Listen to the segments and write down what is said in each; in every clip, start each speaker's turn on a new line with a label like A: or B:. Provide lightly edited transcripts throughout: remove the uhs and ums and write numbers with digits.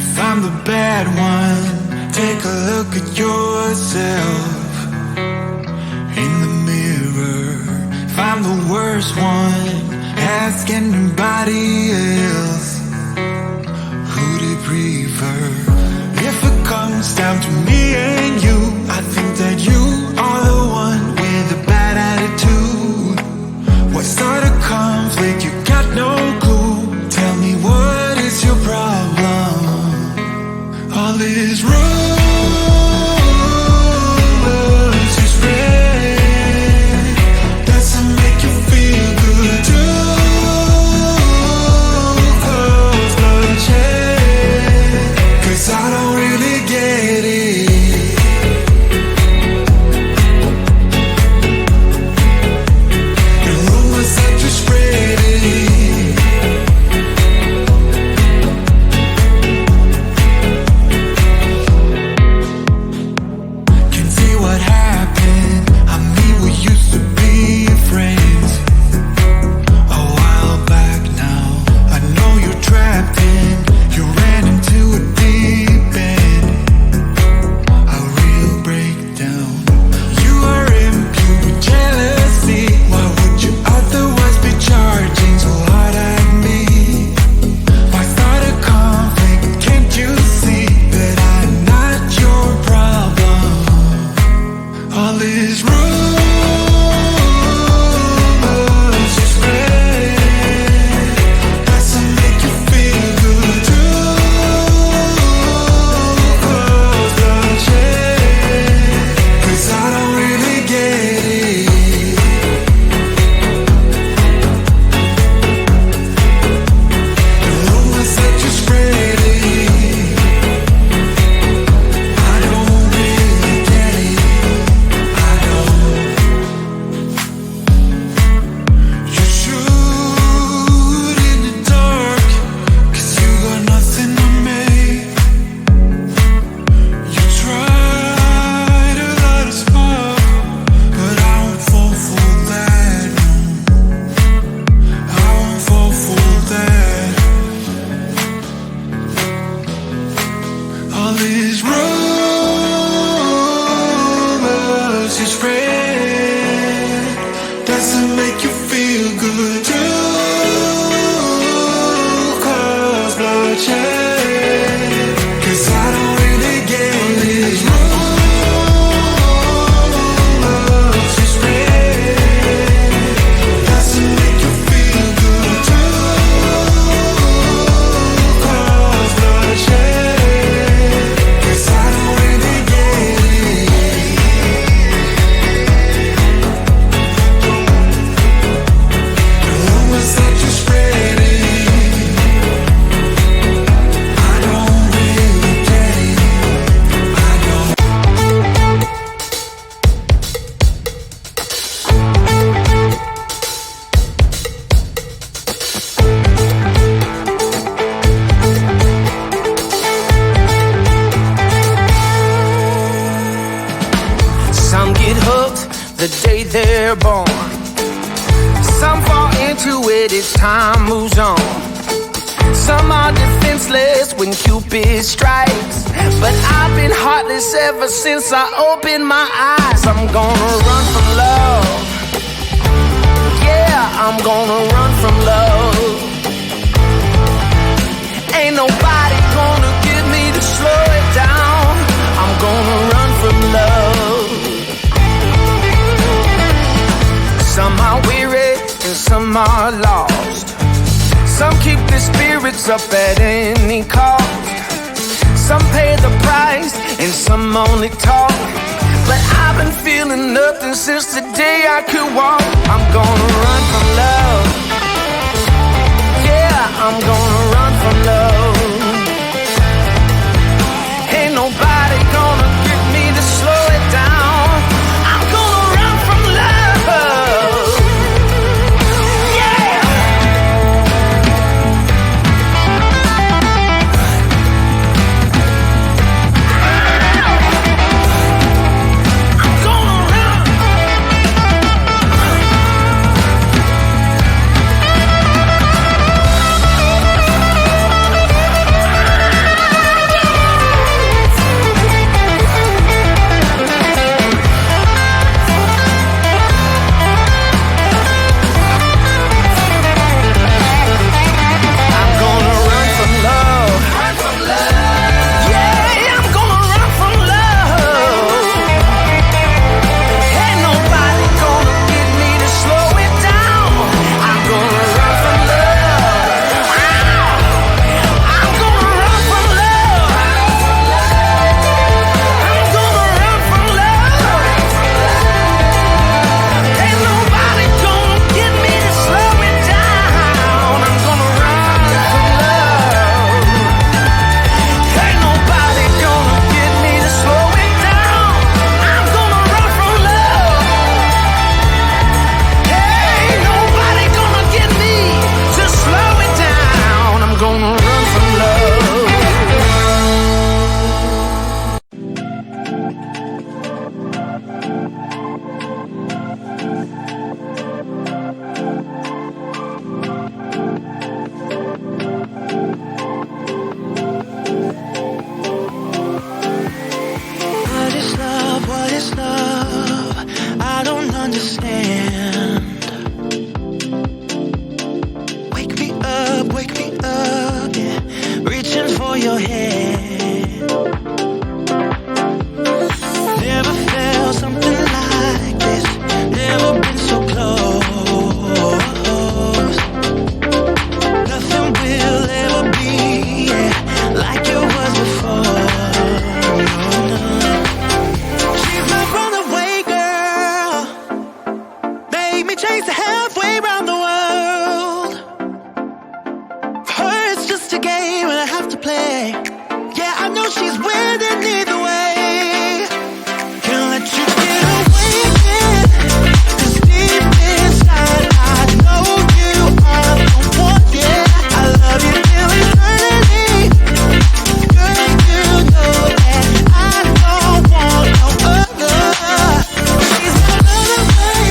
A: If I'm the bad one, take a look at yourself in the mirror. If I'm the worst one, ask anybody else who they prefer. If it comes down to me and you, I think that you are the one with a bad attitude. What started conflict? You got no clue. Tell me, what is your problem? All these rumors you spread doesn't make you feel good too. Cause bloodshed, 'cause I don't really get it. The rumors that you spread it. Can see what happened. I mean, we used to be friends a while back now. I know you're trapped in, you ran into a deep end, a real breakdown. You are imbued with jealousy. Why would you otherwise be charging so hard at me? Why start a conflict? Can't you see that I'm not your problem? All these rumors you spread doesn't make you feel good too. Cause bloodshed, 'cause I don't really get it. The rumors that you spread it, I don't really get it. I don't. You shoot in the dark, 'cause you got nothing on me. You try to light a spark, but I won't fall for that. I won't fall for that. All these rumors you spread doesn't make you feel good too. Cause bloodshed, 'cause I don't really get it. Rumors you spread doesn't make you feel good too. Cause bloodshed, 'cause I don't really get it. The rumors that you spread it, I don't really get it. I don't.
B: Some get hooked the day they're born. Some fall into it as time moves on. Some are defenseless when Cupid strikes. But I've been heartless ever since I opened my eyes. I'm gonna run from love. Yeah, I'm gonna run from love. Ain't nobody gonna get me to slow it down. I'm gonna run from love. Some are weary and some are lost. Some keep their spirits up at any cost. Some pay the price and some only talk. But I've been feeling nothing since the day I could walk. I'm gonna run from love. Yeah, I'm gonna run from love. Ain't nobody gonna get me to slow it down. I'm gonna run from love. Yeah. I'm gonna run.
A: have to play. Yeah, I know she's winning either way. Can't let you get away with it, 'cause deep inside I know you are the one. Yeah, I love you till eternity. Girl, you know that I don't want no other. She's my runaway.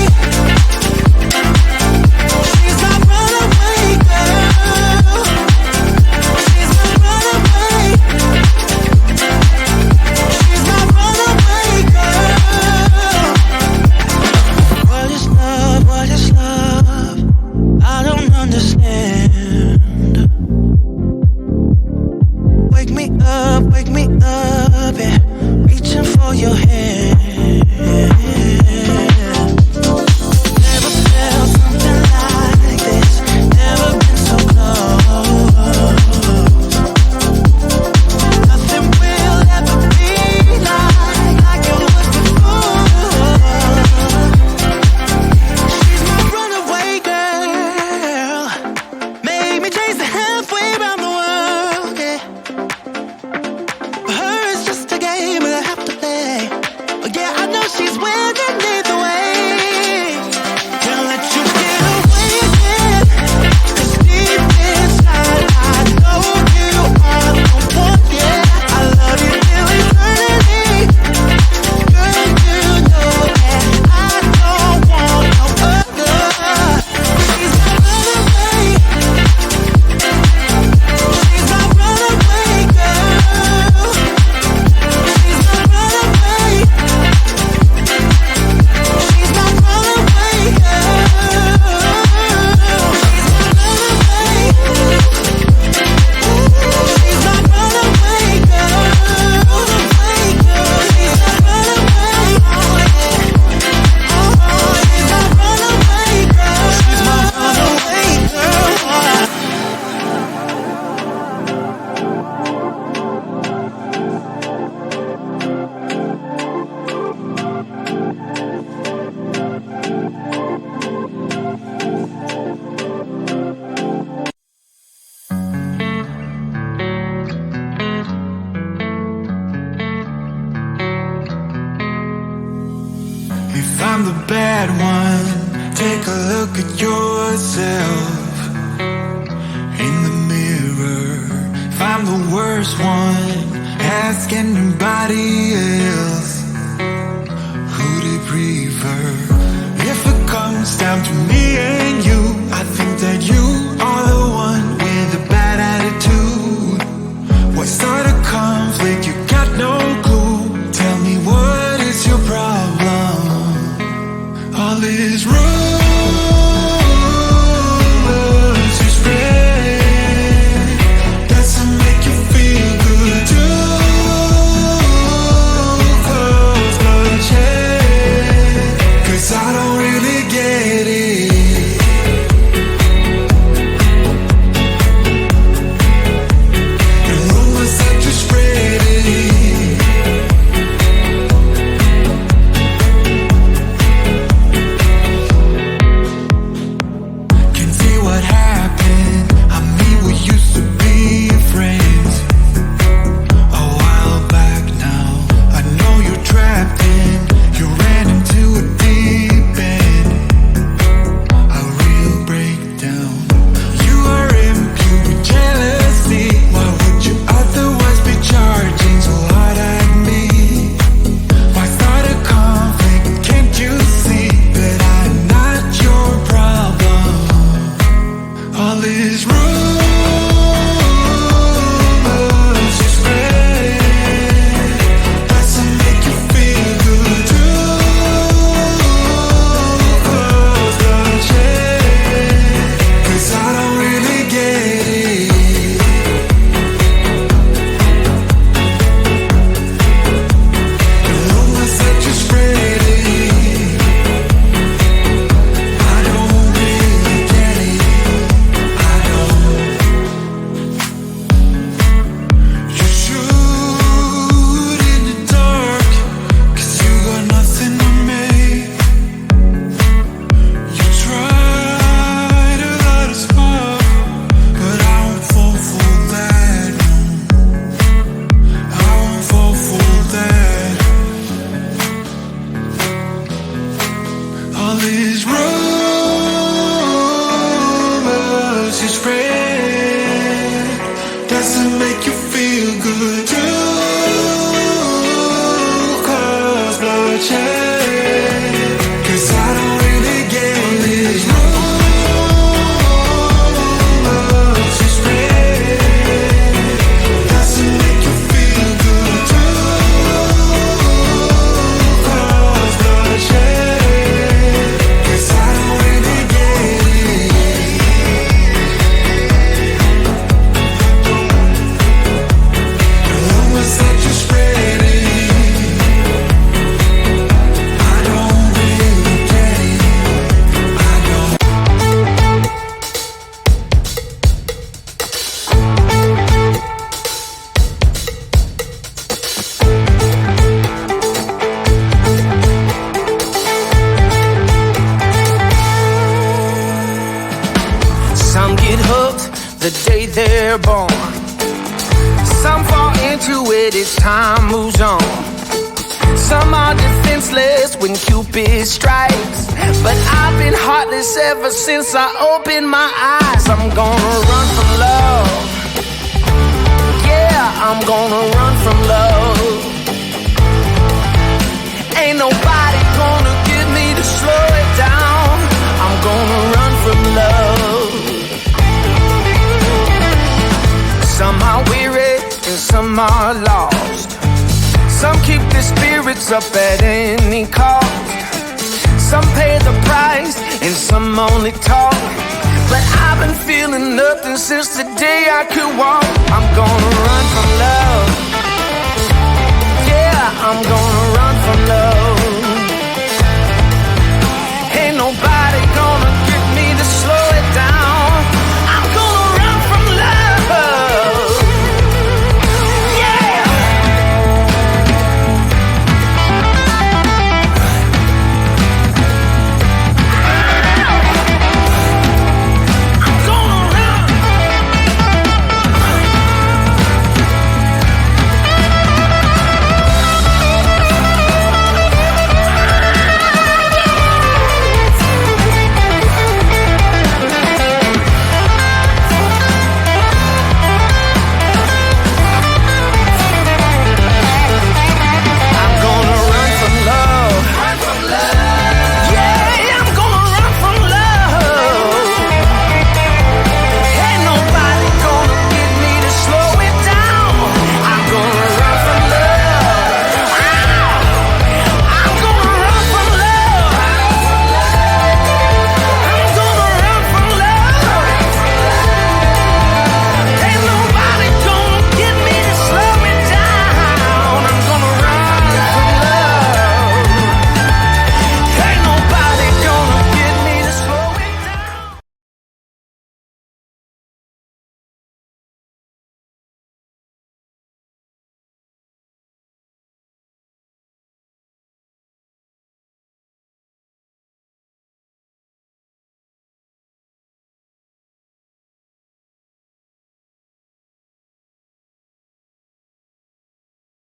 A: She's my runaway girl. She's my runaway. She's my runaway girl. What is love? What is love? I don't understand. Wake me up, yeah. Reaching for your hand. Never felt something like this. Never been so close. Nothing will ever be like it was before. She's my runaway girl. Made me chase the halfway around the world, yeah. Her is just a game that I have to play. Oh yeah, I know she's winning either way. Can't let you get away with it, 'cause deep inside I know you are the one. Yeah, I love you till eternity. Girl, you know that I don't want no other. She's my runaway. She's my runaway girl. She's my runaway. She's my runaway girl. She's my runaway. She's my runaway girl. She's my runaway. Oh yeah. Oh, she's my runaway girl. She's my runaway girl. If I'm the bad one, take a look at yourself in the mirror. If I'm the worst one, ask anybody else who they prefer. If it comes down to me and you, I think that you are the one with a bad attitude. What sort of conflict? You got no clue. Tell me, what is your problem? All these rules you spread, doesn't make you feel good too. Close the check, 'cause I don't really get it. feel good too. Cause bloodshed, 'cause I don't really get these rumors you spread. Does it make you feel good too? Cause bloodshed, 'cause I don't really get it. The rumors that you're spreading, I don't really get it. I don't.
B: Some get hooked the day they're born. Some fall into it as time moves on. Some are defenseless when Cupid strikes. But I've been heartless ever since I opened my eyes. I'm gonna run from love. Yeah, I'm gonna run from love. Ain't nobody gonna get me to slow it down. I'm gonna run from love. Some are weary and some are lost. Some keep their spirits up at any cost. Some pay the price and some only talk. But I've been feeling nothing since the day I could walk. I'm gonna run from love. Yeah, I'm gonna run from love. Ain't nobody gonna